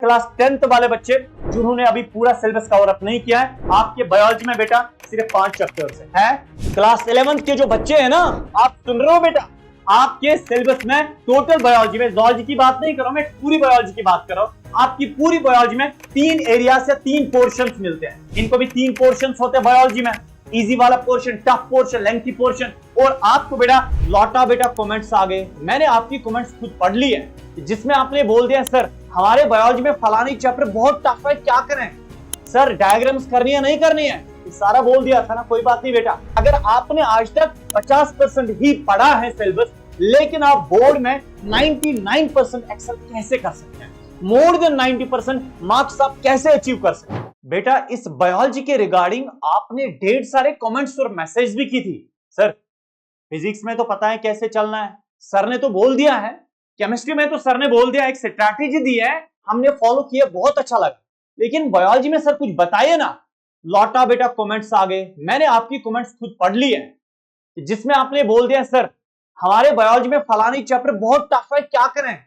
Class 10th वाले बच्चे जिन्होंने अभी पूरा सिलेबस कवर अप नहीं किया है, आपके बायोलॉजी में बेटा सिर्फ 5 चैप्टर्स है। क्लास 11th के जो बच्चे हैं ना, आप सुन रहे हो बेटा, आपके सिलेबस में टोटल बायोलॉजी में, जूलॉजी की बात नहीं कर रहा हूं मैं, पूरी बायोलॉजी की बात कर रहा हूं। आपकी पूरी बायोलॉजी में 3 एरिया से 3 पोर्शंस मिलते हैं। इनको भी 3 पोर्शंस होते हैं बायोलॉजी में, इजी वाला portion, tough portion, lengthy portion. और आपको बेटा लौटा बेटा कमेंट्स आ गए, मैंने आपकी कमेंट्स खुद पढ़ ली है, जिसमें आपने बोल दिया सर हमारे बायोलॉजी में फलानी चैप्टर बहुत टफ है, क्या करें सर, डायग्राम्स करनी है नहीं करनी है, सारा बोल दिया था ना। कोई बात नहीं बेटा, अगर आपने आज तक 50% ही पढ़ा है सिलेबस, लेकिन आप बोर्ड में 99% एक्सेल कैसे कर सकते हैं, मोर देन 90% मार्क्स आप कैसे अचीव कर सकते हैं। बेटा इस बायोलॉजी के रिगार्डिंग आपने ढेर सारे कमेंट्स और मैसेज भी की थी, सर फिजिक्स में तो पता है कैसे चलना है, सर ने तो बोल दिया है, केमिस्ट्री में तो सर ने बोल दिया, एक स्ट्रैटेजी दी है, हमने फॉलो किया, बहुत अच्छा लगा, लेकिन बायोलॉजी में सर कुछ बताइए ना। लौटा बेटा कमेंट्स आ गए, मैंने आपकी कमेंट्स खुद पढ़ ली है, जिसमें आपने बोल दिया सर हमारे बायोलॉजी में फलानी चैप्टर बहुत टफ है, क्या करें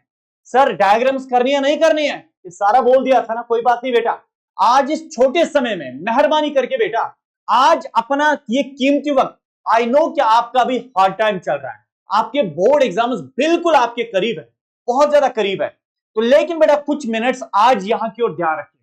सर, डायग्राम्स करनी है नहीं करनी है, ये सारा बोल दिया था ना। कोई बात नहीं बेटा, आज इस छोटे समय में मेहरबानी करके बेटा आज अपना ये कीमती वक्त, आई नो कि आपका भी हार्ड टाइम चल रहा है, आपके बोर्ड एग्जाम्स बिल्कुल आपके करीब है, बहुत ज्यादा करीब है, तो लेकिन बेटा कुछ मिनट्स आज यहां की ओर ध्यान रखिए,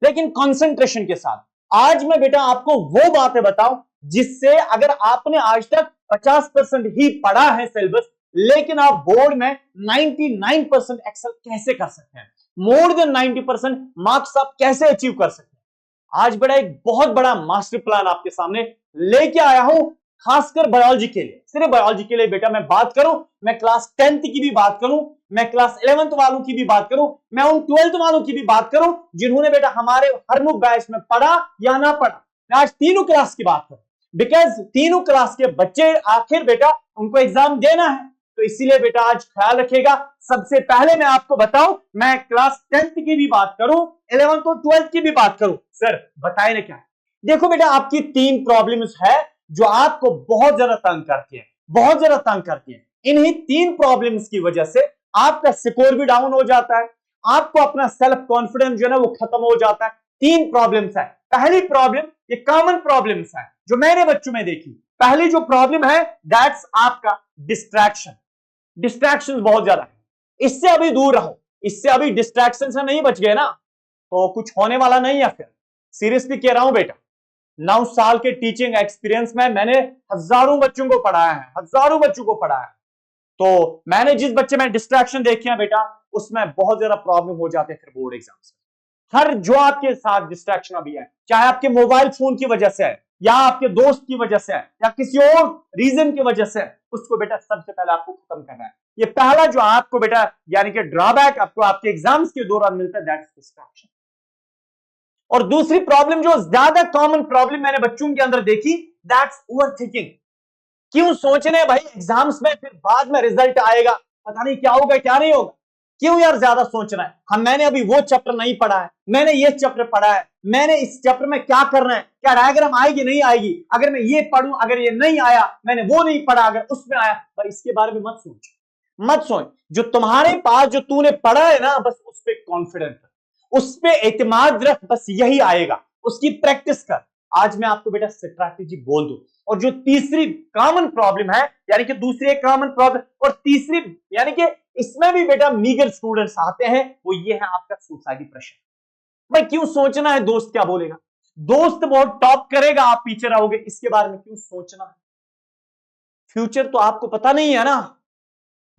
लेकिन कंसंट्रेशन के साथ। आज मैं बेटा आपको वो बातें बताऊं जिससे अगर आपने आज तक 50% ही पढ़ा है सिलेबस, लेकिन आप बोर्ड में 99% एक्सेल कैसे कर सकते हैं, मोर देन 90% मार्क्स आप कैसे अचीव कर सकते हैं। आज बड़ा एक बहुत बड़ा मास्टर प्लान आपके सामने लेके आया हूं, खासकर बायोलॉजी के लिए, सिर्फ बायोलॉजी के लिए बेटा मैं बात करूं, मैं क्लास 10th की भी बात करूं, मैं क्लास 11th वालों की भी बात करूं, मैं उन 12th वालों की भी बात करूं जिन्होंने बेटा हमारे हरमुख बैच में पढ़ा या ना पढ़ा, मैं आज तीनों क्लास की बात करूं, बिकॉज तीनों क्लास के बच्चे आखिर बेटा उनको एग्जाम देना है, तो इसीलिए बेटा आज ख्याल रखिएगा। सबसे पहले मैं आपको बताऊं, मैं क्लास 10th की भी बात करूं, 11th और 12th की भी बात करूं, सर बताए ना क्या है। देखो बेटा आपकी 3 प्रॉब्लम्स है जो आपको बहुत ज्यादा तंग करती है, बहुत ज्यादा तंग करती है। इन्हीं 3 प्रॉब्लम्स की वजह से आपका स्कोर भी डाउन हो जाता है, आपको अपना सेल्फ कॉन्फिडेंस जो है ना वो खत्म हो जाता है। 3 प्रॉब्लम्स है। पहली प्रॉब्लम, ये कॉमन प्रॉब्लम्स है जो मैंने बच्चों में देखी। पहली जो प्रॉब्लम है दैट्स आपका डिस्ट्रैक्शन। डिस्ट्रैक्शन बहुत ज्यादा है, इससे अभी दूर रहो, इससे अभी डिस्ट्रैक्शन से नहीं बच गए ना तो कुछ होने वाला नहीं है। फिर सीरियसली कह रहा हूं बेटा, 9 साल के टीचिंग एक्सपीरियंस में मैंने हजारों बच्चों को पढ़ाया है, हजारों बच्चों को पढ़ाया है, तो मैंने जिस बच्चे में डिस्ट्रैक्शन देखे हैं बेटा उसमें बहुत ज्यादा प्रॉब्लम हो जाते हैं फिर बोर्ड एग्जाम्स में। हर जो आपके साथ डिस्ट्रैक्शन अभी है, चाहे आपके मोबाइल फोन की वजह से है, या आपके दोस्त की वजह से है, या किसी और रीजन की वजह से है, उसको बेटा सबसे पहले आपको खत्म करना है। ये पहला जो आपको बेटा यानी कि ड्रॉबैक आपको आपके एग्जाम्स के दौरान मिलता है, दैट इज डिस्ट्रैक्शन। और दूसरी प्रॉब्लम जो ज्यादा कॉमन प्रॉब्लम मैंने बच्चों के अंदर देखी, दैट्स ओवरथिंकिंग। क्यों सोचने भाई एग्जाम्स में, फिर बाद में रिजल्ट आएगा पता नहीं क्या होगा क्या नहीं होगा, क्यों यार ज्यादा सोचना है। मैंने अभी वो चैप्टर नहीं पढ़ा है, मैंने ये चैप्टर पढ़ा है, मैंने इस चैप्टर में क्या करना है, क्या डायग्राम आएगी नहीं आएगी, अगर मैं ये पढ़ूं, अगर ये नहीं आया, मैंने वो नहीं पढ़ा, अगर उसमें आया, भाई इसके बारे में मत सोच, मत सोच। जो तुम्हारे पास जो तूने पढ़ा है ना, बस उस पर कॉन्फिडेंट, उस पर एतमाद रख, बस यही आएगा, उसकी प्रैक्टिस कर। आज मैं आपको बेटा स्ट्रैटेजी बोल दूं। और जो तीसरी कॉमन प्रॉब्लम है, यानी कि दूसरी एक कॉमन प्रॉब्लम और तीसरी, यानी कि इसमें भी बेटा मीगर स्टूडेंट्स आते हैं, वो ये है आपका सोसाइटी प्रेशर। भाई क्यों सोचना है दोस्त क्या बोलेगा, दोस्त बहुत टॉप करेगा आप पीछे रहोगे, इसके बारे में क्यों सोचना है। फ्यूचर तो आपको पता नहीं है ना,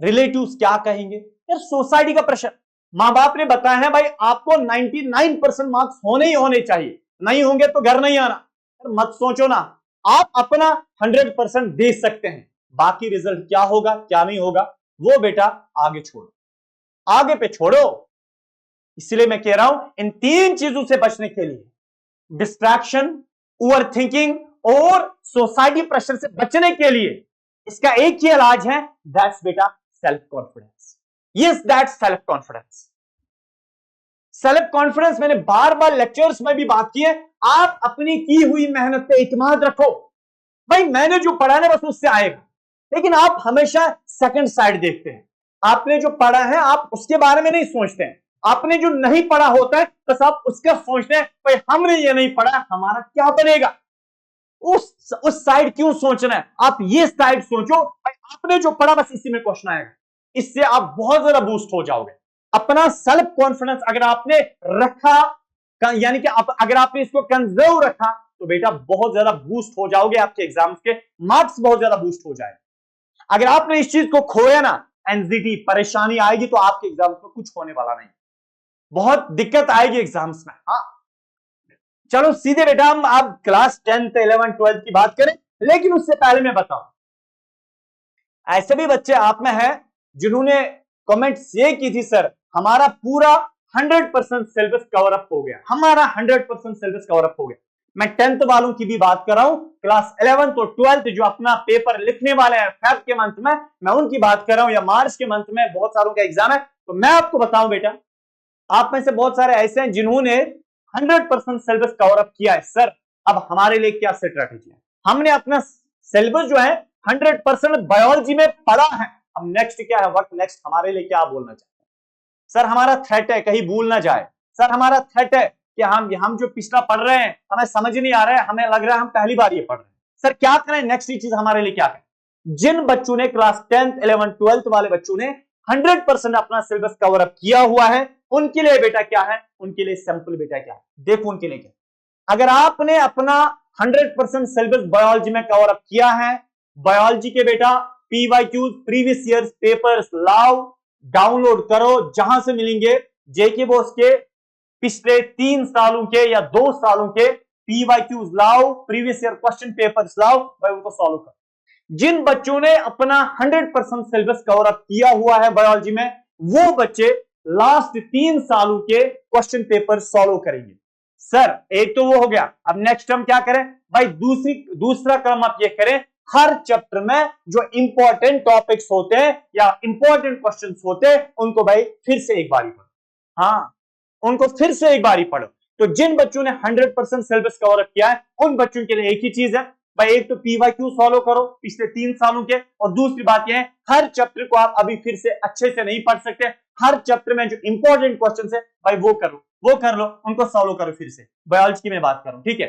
रिलेटिव्स क्या कहेंगे यार, सोसाइटी का प्रेशर। मां बाप ने बताया है भाई आपको 99% मार्क्स होने ही होने चाहिए, नहीं होंगे तो घर नहीं आना। मत सोचो ना, आप अपना 100% दे सकते हैं, बाकी रिजल्ट क्या होगा क्या नहीं होगा वो बेटा आगे छोड़ो, आगे पे छोड़ो। इसलिए मैं कह रहा हूं इन 3 चीजों से बचने के लिए, डिस्ट्रैक्शन, ओवरथिंकिंग और सोसाइटी प्रेशर से बचने के लिए इसका एक ही इलाज है, दैट्स बेटा self confidence. Yes that's self confidence. Self confidence मैंने बार बार लेक्चर्स में भी बात की है, आप अपनी की हुई मेहनत पे इत्मीनान रखो। भाई मैंने जो पढ़ा है बस उससे आएगा, लेकिन आप हमेशा सेकंड साइड देखते हैं, आपने जो पढ़ा है आप उसके बारे में नहीं सोचते हैं, आपने जो नहीं पढ़ा होता है बस आप उसका सोचते हैं भाई हमने ये नहीं पढ़ा, हमारा क्या बनेगा। उस साइड क्यों सोचना है, आप ये साइड सोचो भाई आपने जो पढ़ा बस इसी में क्वेश्चन आएगा। इससे आप बहुत ज्यादा बूस्ट हो जाओगे। अपना सेल्फ कॉन्फिडेंस अगर आपने रखा, यानी कि अगर आपने इसको कंजर्व रखा तो बेटा बहुत ज्यादा बूस्ट हो जाओगे, आपके एग्जाम्स के मार्क्स बहुत ज्यादा बूस्ट हो जाएंगे। अगर आपने इस चीज को खोया ना, एंजाइटी परेशानी आएगी तो आपके एग्जाम्स में कुछ होने वाला नहीं, बहुत दिक्कत आएगी एग्जाम्स में। हाँ चलो सीधे बेटा हम अब क्लास 10th 11th 12th की बात करें, लेकिन उससे पहले मैं बताऊं, ऐसे भी बच्चे आप में हैं जिन्होंने कमेंट्स ये की थी सर हमारा पूरा 100% सिलेबस कवर अप हो गया, हमारा 100% सिलेबस कवर अप हो गया। मैं 10th वालों की भी बात कर रहा हूं, क्लास 11th और 12th जो अपना पेपर लिखने वाले हैं फेब के मंथ में, मैं उनकी बात कर रहा हूं, या मार्च के मंथ में बहुत सारों का एग्जाम है। तो मैं आपको बताऊं बेटा, आप में से बहुत सारे ऐसे हैं जिन्होंने 100% सिलेबस कवर अप किया है। सर अब हमारे लिए क्या स्ट्रेटजी है, हमने अपना सिलेबस जो है 100% बायोलॉजी में पढ़ा है, अब नेक्स्ट क्या है, वक्त नेक्स्ट हमारे लिए क्या बोलना चाहते हैं। सर हमारा थ्रेट है कहीं भूल ना जाए, सर हमारा थ्रेट है कि हम जो पिछला पढ़ रहे हैं हमें समझ नहीं आ रहा है, हमें लग रहा है हम पहली बार ये पढ़ रहे हैं। सर क्या करें, नेक्स्ट चीज हमारे लिए क्या करें। जिन बच्चों ने क्लास 10th 11th 12th वाले बच्चों ने 100% अपना सिलेबस कवर अप किया हुआ है, उनके लिए बेटा क्या है, उनके लिए सिंपल बेटा क्या है, देखो उनके लिए क्या। अगर आपने अपना 100% सिलेबस बायोलॉजी में कवर अप किया है, बायोलॉजी के बेटा पीवाईक्यूज प्रीवियस ईयर्स पेपर्स लाओ, डाउनलोड करो, जहां से मिलेंगे जेके बॉस के पिछले 3 सालों के या 2 सालों के पीवाईक्यूज लाओ, प्रीवियस ईयर क्वेश्चन पेपर्स लाओ, भाई उनको सॉल्व करो। जिन बच्चों ने अपना 100% सिलेबस कवर अप किया हुआ है बायोलॉजी में, वो बच्चे लास्ट 3 सालों के क्वेश्चन पेपर सॉल्व करेंगे। सर एक तो वो हो गया, अब नेक्स्ट हम क्या करें भाई, दूसरा क्रम आप ये करें, हर चैप्टर में जो इंपॉर्टेंट टॉपिक्स होते हैं या इंपॉर्टेंट क्वेश्चंस होते हैं उनको भाई फिर से एक बारी पढ़ो। हाँ उनको फिर से एक बारी पढ़ो। तो जिन बच्चों ने 100% सिलेबस कवर अप किया है उन बच्चों के लिए एक ही चीज है भाई, एक तो पीवाईक्यू सॉल्व करो पिछले 3 सालों के, और दूसरी बात यह है हर चैप्टर को आप अभी फिर से अच्छे से नहीं पढ़ सकते, हर चैप्टर में जो इंपॉर्टेंट क्वेश्चंस है भाई वो कर लो, उनको सॉल्व करो फिर से। बायोलॉजी की मैं बात करूं, ठीक है।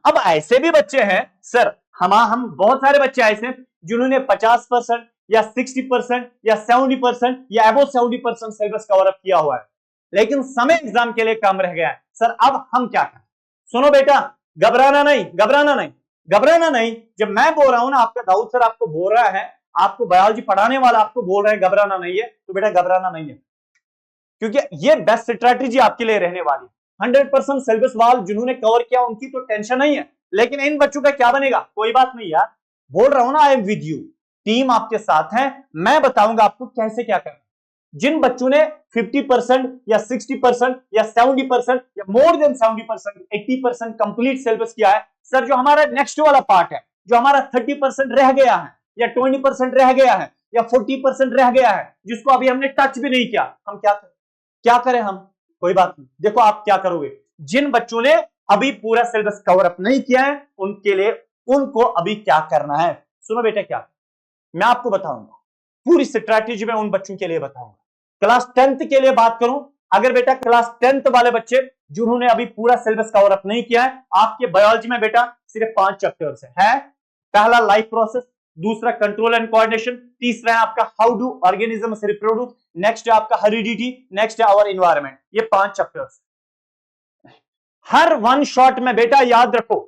अब ऐसे भी बच्चे हैं सर, हम बहुत सारे बच्चे ऐसे हैं जिन्होंने 50% या 60% या 70% या अबव 70% सिलेबस कवर अप किया हुआ है, लेकिन समय एग्जाम के लिए कम रह गया है। सर अब हम क्या करें, सुनो बेटा, घबराना नहीं। जब मैं बोल रहा हूं ना, आपका दाऊद सर आपको बोल रहा है, आपको बायोलॉजी पढ़ाने वाला आपको बोल रहा है घबराना नहीं है, तो बेटा घबराना नहीं है, क्योंकि ये बेस्ट स्ट्रेटजी आपके लिए रहने वाली है। 100% सिलेबस वाल जिन्होंने कवर किया उनकी तो टेंशन नहीं है, लेकिन इन बच्चों का क्या बनेगा, कोई बात नहीं यार, बोल रहा हूं ना I am with you, team आपके साथ है, मैं बताऊंगा आपको कैसे क्या करना। जिन बच्चों ने 50% या 60% या 70% या मोर देन 70% 80% कंप्लीट सिलेबस किया है, सर जो हमारा नेक्स्ट वाला पार्ट है, जो हमारा 30% रह गया है या 20% रह गया है या 40% रह गया है, जिसको अभी हमने टच भी नहीं किया, हम क्या करें हम, कोई बात नहीं। देखो आप क्या करोगे, जिन बच्चों ने अभी पूरा सिलेबस कवर अप नहीं किया है उनके लिए, उनको अभी क्या करना है, सुनो बेटा क्या मैं आपको बताऊंगा, पूरी स्ट्रैटेजी में उन बच्चों के लिए बताऊंगा। क्लास 10th के लिए बात करूं, अगर बेटा क्लास 10th वाले बच्चे जिन्होंने अभी पूरा सिलेबस कवर अप नहीं किया है, आपके बायोलॉजी में बेटा सिर्फ 5 चैप्टर्स है। पहला लाइफ प्रोसेस, दूसरा कंट्रोल एंड कोऑर्डिनेशन, तीसरा है आपका how do organism reproduce, next है आपका हेरिडिटी, नेक्स्ट है आवर एनवायरनमेंट। ये 5 चैप्टर्स हर वन शॉट में बेटा याद रखो,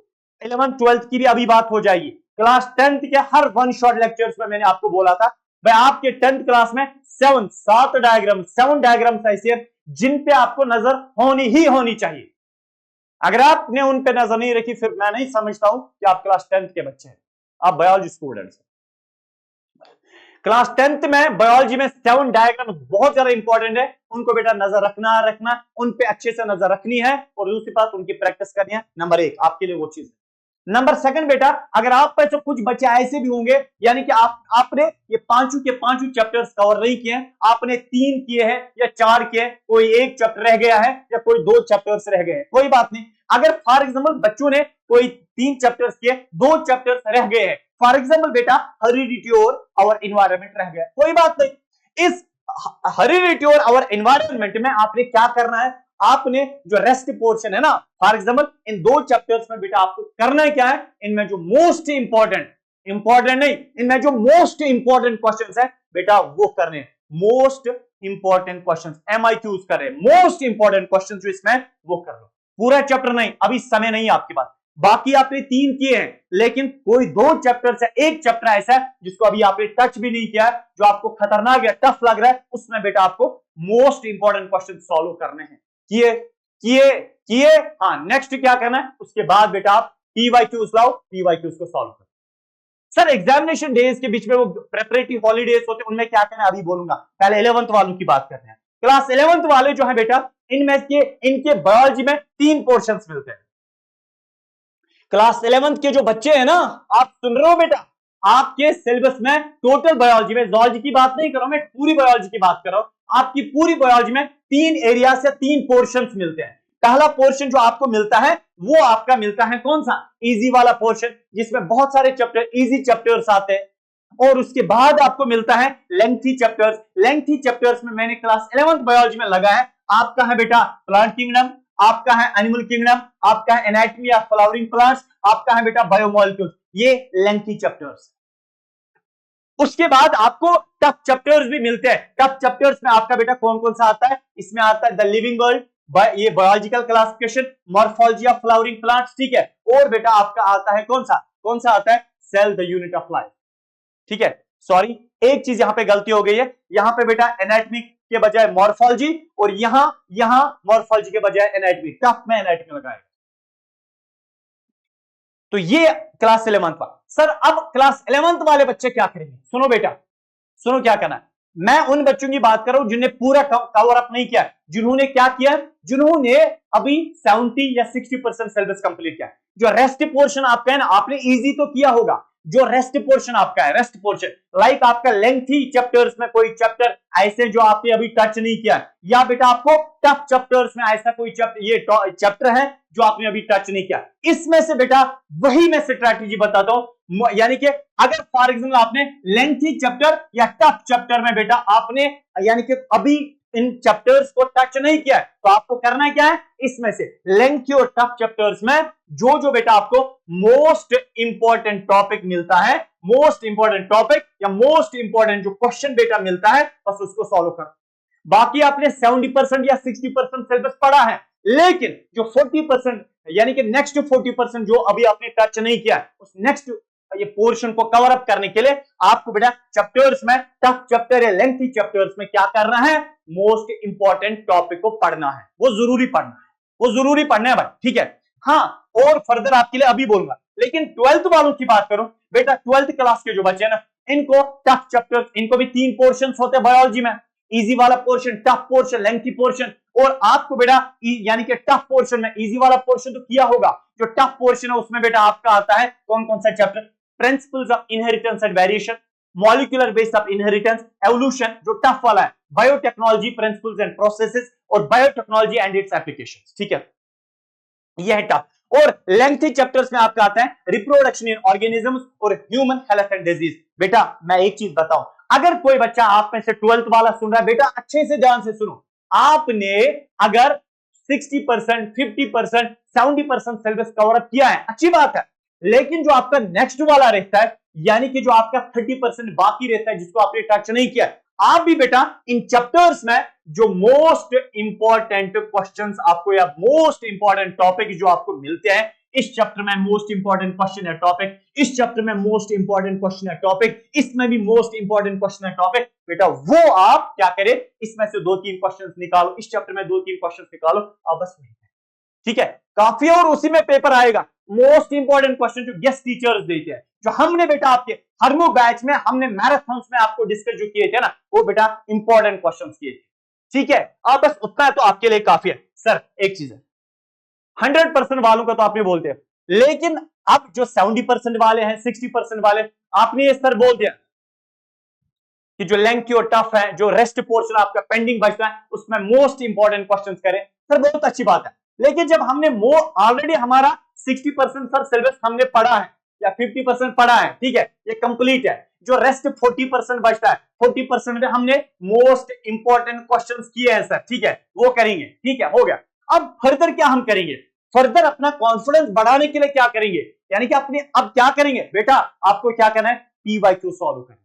11th 12th की भी अभी बात हो जाएगी। क्लास 10th के हर वन शॉट लेक्चर्स में मैंने आपको बोला था भाई आपके 10th क्लास में 7 डायग्राम्स ऐसे हैं जिन पे आपको नजर होनी चाहिए। अगर आपने उन पे नजर नहीं रखी फिर मैं नहीं समझता हूं कि आप क्लास 10th के बच्चे हैं, आप बायोलॉजी स्टूडेंट्स। क्लास 10th में बायोलॉजी में 7 डायग्राम बहुत ज्यादा इंपॉर्टेंट है, उनको बेटा नजर रखना, उन पे अच्छे से नजर रखनी है, और दूसरी बात उनकी प्रैक्टिस करनी है। नंबर 1 आपके लिए वो चीज है। नंबर 2 बेटा, अगर आप पे तो कुछ बच्चे ऐसे भी होंगे, यानी कि आपने ये पांचों के पांचों चैप्टर्स कवर नहीं किए, आपने 3 किए हैं या 4 किए, कोई 1 चैप्टर रह गया है या कोई 2 चैप्टर्स रह गए हैं, कोई बात नहीं। अगर फॉर एग्जांपल बच्चों ने कोई 3 चैप्टर्स किए, 2 चैप्टर्स रह गए हैं, फॉर एग्जांपल बेटा हेरिडिटी और एनवायरनमेंट रह गया, कोई बात नहीं। इस हेरिडिटी और आवर एनवायरनमेंट में आपने क्या करना है, आपने जो रेस्ट पोर्शन है ना, फॉर एग्जांपल इन दो चैप्टर्स में बेटा आपको करना क्या है, इनमें जो मोस्ट इंपॉर्टेंट नहीं, इनमें जो मोस्ट इंपॉर्टेंट क्वेश्चंस है बेटा वो करने हैं, मोस्ट इंपॉर्टेंट क्वेश्चंस, एमआईक्यूज कर रहे हैं, मोस्ट इंपॉर्टेंट क्वेश्चंस जो इसमें वो कर लो, पूरा चैप्टर नहीं, अभी समय नहीं आपके पास, बाकी आपने 3 किए हैं, लेकिन कोई 2 चैप्टर से एक चैप्टर ऐसा है जिसको अभी आपने टच भी नहीं किया है, जो आपको खतरनाक या टफ लग रहा है, उसमें बेटा आपको मोस्ट इंपॉर्टेंट क्वेश्चन सॉल्व करने हैं। किए किए किए, हाँ नेक्स्ट क्या करना है, उसके बाद बेटा आप पीवाईक्यूज लाओ, पीवाईक्यूज को सॉल्व करो। सर एग्जामिनेशन डेज के बीच में वो प्रेपरेटरी हॉलीडेज होते हैं, उनमें क्या करना है अभी बोलूंगा, पहले 11th वालों की बात करते हैं। क्लास 11th वाले जो है बेटा, इनमें के इनके बायोलॉजी में 3 पोर्शंस मिलते हैं। क्लास 11th के जो बच्चे हैं ना, आप सुन रहे हो बेटा, आपके सिलेबस में टोटल बायोलॉजी में, जूलॉजी की बात नहीं कर रहा हूं मैं, पूरी बायोलॉजी की बात कर रहा हूं, आपकी पूरी बायोलॉजी में 3 एरिया से 3 पोर्शंस मिलते हैं। पहला पोर्शन जो आपको मिलता है वो आपका मिलता है कौन सा, इजी वाला पोर्शन, जिसमें बहुत सारे चैप्टर, इजी चैप्टर्स आते हैं, और उसके बाद आपको मिलता है लेंथी चैप्टर्स। लेंथी चैप्टर्स में मैंने क्लास 11th बायोलॉजी में लगा है, आपका है बेटा प्लांट किंगडम, आपका है एनिमल किंगडम, आपका है एनाटॉमी ऑफ फ्लावरिंग प्लांट्स, आपका है बेटा बायोमोलिक्यूल्स, ये लेंथी चैप्टर्स। उसके बाद आपको टफ चैप्टर्स भी मिलते हैं। टफ चैप्टर्स में आपका बेटा कौन कौन सा आता है, इसमें आता है द लिविंग वर्ल्ड, ये biological classification, morphology of flowering plants, ठीक है, और बेटा आपका आता है कौन सा आता है, cell the unit of life, ठीक है। सॉरी एक चीज यहां पे गलती हो गई है, यहां पे बेटा एनाटॉमी के बजाय मॉर्फोलॉजी, और यहां मॉर्फोलॉजी के बजाय एनाटॉमी, टफ में एनाटॉमी लगाएगा। तो ये क्लास 11th का। सर अब क्लास 11th वाले बच्चे क्या करेंगे, सुनो बेटा, सुनो क्या करना है, मैं उन बच्चों की बात कर रहा हूं जिन्हें पूरा कवर अप नहीं किया, जिन्होंने क्या किया, जिन्होंने अभी 70 या 60% सिलेबस कंप्लीट किया। जो रेस्ट पोर्शन आपका है ना, आपने इजी तो किया होगा, जो रेस्ट पोर्शन आपका है, रेस्ट पोर्शन लाइक आपका लेंथी चैप्टर्स में कोई चैप्टर ऐसे जो आपने अभी टच नहीं किया, या बेटा आपको टफ चैप्टर्स में ऐसा कोई चैप्टर, ये चैप्टर है जो आपने अभी टच नहीं किया, इसमें से बेटा वही मैं स्ट्रैटेजी बताता हूं। यानी कि अगर फॉर एग्जाम्पल आपने लेंथी चैप्टर या टफ चैप्टर में बेटा आपने यानी कि अभी इन चैप्टर्स को टच नहीं किया है, तो आपको करना क्या है, इसमें से लेंथी और टफ चैप्टर्स में जो बेटा आपको मोस्ट इंपॉर्टेंट टॉपिक मिलता है, मोस्ट इंपॉर्टेंट टॉपिक या मोस्ट इंपॉर्टेंट जो क्वेश्चन बेटा मिलता है, बस उसको सॉल्व करो। बाकी आपने 70% या 60% सिलेबस पढ़ा है, लेकिन जो 40% यानी कि नेक्स्ट 40% जो अभी आपने टच नहीं किया, उस नेक्स्ट ये पोर्शन को कवर अप करने के लिए आपको बेटा चैप्टर्स में, टफ चैप्टर या लेंथी चैप्टर्स में क्या करना है, मोस्ट इंपॉर्टेंट टॉपिक को पढ़ना है, वो जरूरी पढ़ना है, वो जरूरी पढ़ना है भाई, ठीक है। हाँ और फर्दर आपके लिए अभी बोलूंगा, लेकिन 12th वालों की बात करूं बेटा, 12th क्लास के जो बच्चे हैं ना, इनको टफ चैप्टर्स, इनको भी 3 पोर्शंस होते हैं बायोलॉजी में, इजी वाला portion, tough portion, lengthy portion, और आपको बेटा यानी कि टफ पोर्शन में इजी वाला पोर्शन तो किया होगा, जो टफ पोर्शन है उसमें बेटा आपका आता है कौन कौन सा chapter, principles of inheritance and variation, molecular base of inheritance, evolution जो टफ वाला है, बायोटेक्नोलॉजी प्रिंसिपल्स एंड प्रोसेसेस, और बायोटेक्नोलॉजी एंड इट्स एप्लीकेशंस, ठीक है, यह है टफ। और लेंथी चैप्टर्स में आपका आता है रिप्रोडक्शन इन ऑर्गेनिजम्स और ह्यूमन हेल्थ एंड डिजीज। बेटा मैं एक चीज बताऊं, अगर कोई बच्चा आप में से 12th वाला सुन रहा है, बेटा अच्छे से ध्यान से सुनो, आपने अगर 60%, 50%, 70% सिलेबस कवर अप किया है, अच्छी बात है, लेकिन जो आपका नेक्स्ट वाला रहता है, यानी कि जो आपका 30% बाकी रहता है, जिसको आपने टच नहीं किया, आप भी बेटा इन चैप्टर्स में जो मोस्ट इंपॉर्टेंट क्वेश्चंस आपको या मोस्ट इंपॉर्टेंट टॉपिक जो आपको मिलते हैं, इस चैप्टर में मोस्ट इंपॉर्टेंट क्वेश्चन है टॉपिक, इस चैप्टर में मोस्ट इंपॉर्टेंट क्वेश्चन है टॉपिक, इसमें भी मोस्ट इंपॉर्टेंट क्वेश्चन है टॉपिक, बेटा वो आप क्या करें, इसमें से 2-3 क्वेश्चंस निकालो, इस चैप्टर में 2-3 क्वेश्चंस निकालो, आप बस नहीं, ठीक है, काफी, और उसी में पेपर आएगा। मोस्ट इंपॉर्टेंट क्वेश्चन जो गेस्ट टीचर्स देते हैं, जो हमने बेटा आपके हरमो बैच में, हमने मैराथन्स में आपको डिस्कस जो किए थे ना, वो बेटा इंपॉर्टेंट क्वेश्चंस किए थे, ठीक है, आप बस उतना है तो आपके लिए काफी है। सर एक चीज है, 100% वालों का तो आपने बोलते हैं, लेकिन अब जो 70% वाले हैं, 60% वाले, आपने ये सर बोल दिया कि जो लेंथी और टफ है, जो रेस्ट पोर्शन आपका पेंडिंग बचता है, उसमें मोस्ट इंपॉर्टेंट क्वेश्चंस करें, सर बहुत अच्छी बात है, लेकिन जब हमने ऑलरेडी हमारा 60% सर सिलेबस हमने पढ़ा है या 50% पढ़ा है, ठीक है, ये कंप्लीट है, जो रेस्ट 40% बचता है, 40% में हमने मोस्ट इंपॉर्टेंट क्वेश्चंस किए हैं सर, ठीक है, वो करेंगे, ठीक है, हो गया। अब फर्दर क्या हम करेंगे, फर्दर अपना कॉन्फिडेंस बढ़ाने के लिए क्या करेंगे, यानी कि अपने अब क्या करेंगे बेटा, आपको क्या करना है, पीवाईक्यू सॉल्व करना है।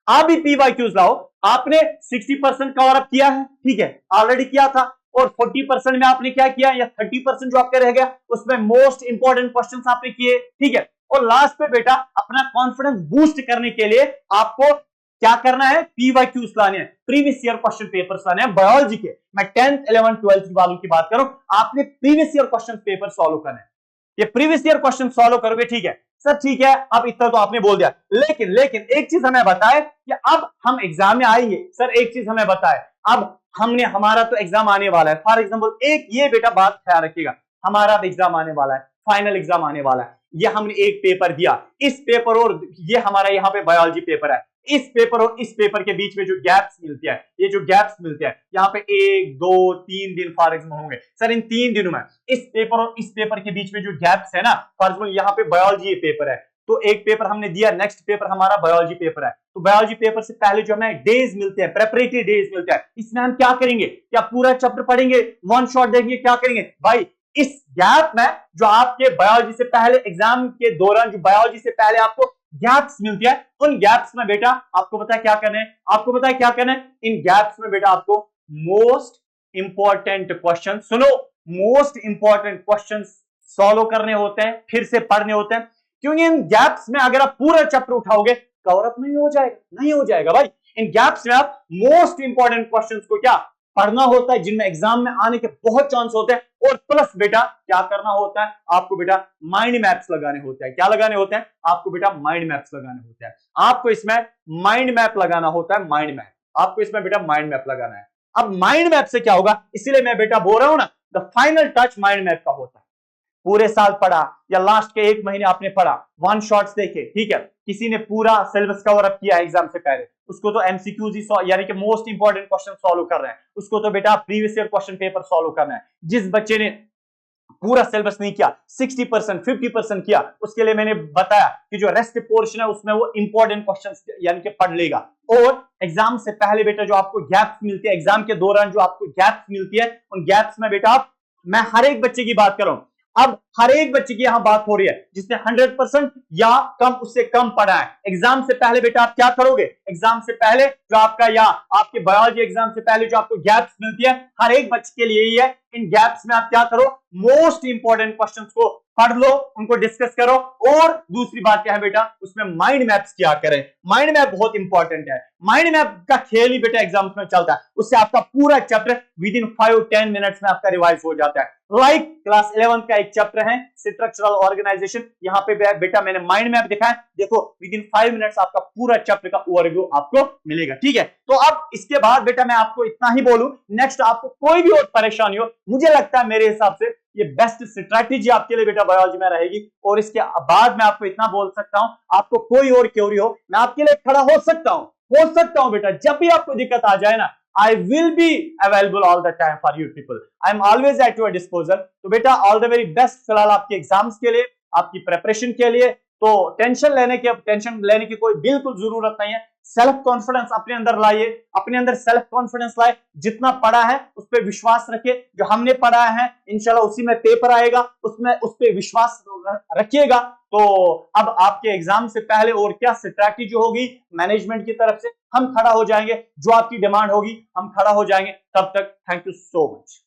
आप भी पीवाईक्यूज लाओ, आपने 60% कवर अप किया है, ठीक है, ऑलरेडी किया था, और 40% में आपने क्या किया, या 30% जो आपका रह गया उसमें मोस्ट इंपॉर्टेंट क्वेश्चंस आपने किए, ठीक है। और लास्ट पे बेटा अपना कॉन्फिडेंस बूस्ट करने के लिए आपको क्या करना है, पीवाईक्यूज लाने हैं, प्रीवियस ईयर क्वेश्चन पेपर्स लाने हैं बायोलॉजी के। मैं 10th 11th 12th वालों की बात करूं, आपने previous year question paper solve करना है। ये प्रीवियस ईयर क्वेश्चन सॉल्व करोगे, ठीक है सर, ठीक है, अब इतना तो आपने बोल दिया, लेकिन एक चीज हमें बताए कि अब हम एग्जाम में आएंगे, सर एक चीज हमें बताए, अब हमने, हमारा तो एग्जाम आने वाला है, फॉर एग्जांपल एक ये बेटा बात ख्याल रखिएगा, हमारा एग्जाम आने वाला है, फाइनल एग्जाम आने वाला है, ये हमने एक पेपर दिया, इस पेपर और ये हमारा यहाँ पे बायोलॉजी पेपर है, इस पेपर और इस पेपर के बीच में जो गैप्स मिलते हैं, ये जो गैप्स मिलते हैं यहाँ पे 1 2 3 दिन फॉर एग्जाम्पल होंगे, सर इन 3 दिनों में इस पेपर और इस पेपर के बीच में जो गैप्स है ना, फॉर एग्जाम्पल यहाँ पे बायोलॉजी पेपर है, तो एक पेपर हमने दिया, नेक्स्ट पेपर हमारा बायोलॉजी पेपर है, तो बायोलॉजी पेपर से पहले जो हमें डेज मिलते हैं, प्रेपरेटरी डेज मिलते हैं, इसमें हम क्या करेंगे, क्या पूरा चैप्टर पढ़ेंगे, वन शॉट देखेंगे, क्या करेंगे भाई, इस गैप में जो आपके बायोलॉजी से पहले एग्जाम के दौरान जो बायोलॉजी से पहले आपको गैप्स मिलती है, उन गैप्स में बेटा आपको पता है क्या करना है, आपको पता है क्या करना है, इन गैप्स में बेटा आपको मोस्ट इंपॉर्टेंट क्वेश्चन, सुनो, मोस्ट इंपॉर्टेंट क्वेश्चन सॉल्व करने होते हैं, फिर से पढ़ने होते हैं, क्योंकि इन गैप्स में अगर आप पूरा चैप्टर उठाओगे कवर अप नहीं हो जाएगा, नहीं हो जाएगा भाई। इन गैप्स में आप मोस्ट इंपॉर्टेंट क्वेश्चंस को क्या पढ़ना होता है, जिनमें एग्जाम में आने के बहुत चांस होते हैं, और प्लस बेटा क्या करना होता है, आपको बेटा माइंड मैप्स लगाने होते हैं, क्या लगाने होते हैं, आपको बेटा माइंड मैप्स लगाने होते हैं, आपको इसमें माइंड मैप लगाना होता है, माइंड मैप, आपको इसमें बेटा माइंड मैप लगाना है। अब माइंड मैप से क्या होगा, इसीलिए मैं बेटा बोल रहा हूं ना, the final touch mind map का होता है। पूरे साल पढ़ा या लास्ट के 1 महीने आपने पढ़ा, वन शॉट्स देखे, ठीक है, किसी ने पूरा सिलेबस कवर अप किया एग्जाम से पहले, उसको तो एमसीक्यूज ही यानी कि मोस्ट इंपॉर्टेंट क्वेश्चन सॉल्व कर रहे हैं, उसको तो बेटा previous year question paper solve करना है। जिस बच्चे ने पूरा सिलेबस नहीं किया, 60% 50% किया, उसके लिए मैंने बताया कि जो रेस्ट पोर्शन है उसमें वो इंपॉर्टेंट क्वेश्चंस यानी कि पढ़ लेगा। और एग्जाम से पहले बेटा जो आपको गैप्स मिलती है, एग्जाम के दौरान जो आपको गैप्स मिलती है, उन गैप्स में बेटा आप, मैं हर एक बच्चे की बात कर रहा हूं, अब हर एक बच्चे की यहां बात हो रही है जिसने 100% या कम, उससे कम पढ़ा है। एग्जाम से पहले बेटा आप क्या करोगे, एग्जाम से पहले जो आपका, या आपके बायोलॉजी एग्जाम से पहले जो आपको गैप्स मिलती है, हर एक बच्चे के लिए ही है, इन गैप्स में आप क्या करो, मोस्ट इंपॉर्टेंट क्वेश्चंस को पढ़ लो, उनको डिस्कस करो, और दूसरी बात क्या है बेटा, उसमें माइंड मैप्स क्या करें, माइंड मैप बहुत इंपॉर्टेंट है, माइंड मैप का खेल ही बेटा एग्जाम्स में चलता है, उससे आपका पूरा चैप्टर विद इन 5-10 मिनट्स में आपका रिवाइज हो जाता है। लाइक क्लास 11 का एक चैप्टर है स्ट्रक्चरल ऑर्गेनाइजेशन, यहाँ पे बेटा मैंने माइंड मैप दिखाया, देखो विद इन 5 मिनट्स आपका पूरा चैप्टर का ओवरव्यू आपको मिलेगा, ठीक है। तो अब इसके बाद बेटा मैं आपको इतना ही बोलूं, नेक्स्ट आपको कोई भी और परेशानी हो, मुझे लगता है मेरे हिसाब से ये बेस्ट स्ट्रैटेजी आपके लिए बेटा बायोलॉजी में रहेगी। और इसके बाद मैं आपको इतना बोल सकता हूं, आपको कोई और क्वेरी हो, मैं आपके लिए खड़ा हो सकता हूं बेटा, जब भी आपको दिक्कत आ जाए ना, I will be available all the time for you people. I am always at your disposal. तो बेटा all the very best फिलहाल आपके एग्जाम्स के लिए, आपकी प्रिपरेशन के लिए। तो टेंशन लेने की कोई बिल्कुल जरूरत नहीं है। सेल्फ कॉन्फिडेंस अपने अंदर लाइए, अपने अंदर सेल्फ कॉन्फिडेंस लाए, जितना पढ़ा है उस पर विश्वास रखिए, जो हमने पढ़ा है इंशाल्लाह उसी में पेपर आएगा, उसमें उस पर विश्वास रखिएगा। तो अब आपके एग्जाम से पहले और क्या स्ट्रैटेजी होगी मैनेजमेंट की तरफ से, हम खड़ा हो जाएंगे, जो आपकी डिमांड होगी हम खड़ा हो जाएंगे। तब तक थैंक यू सो मच।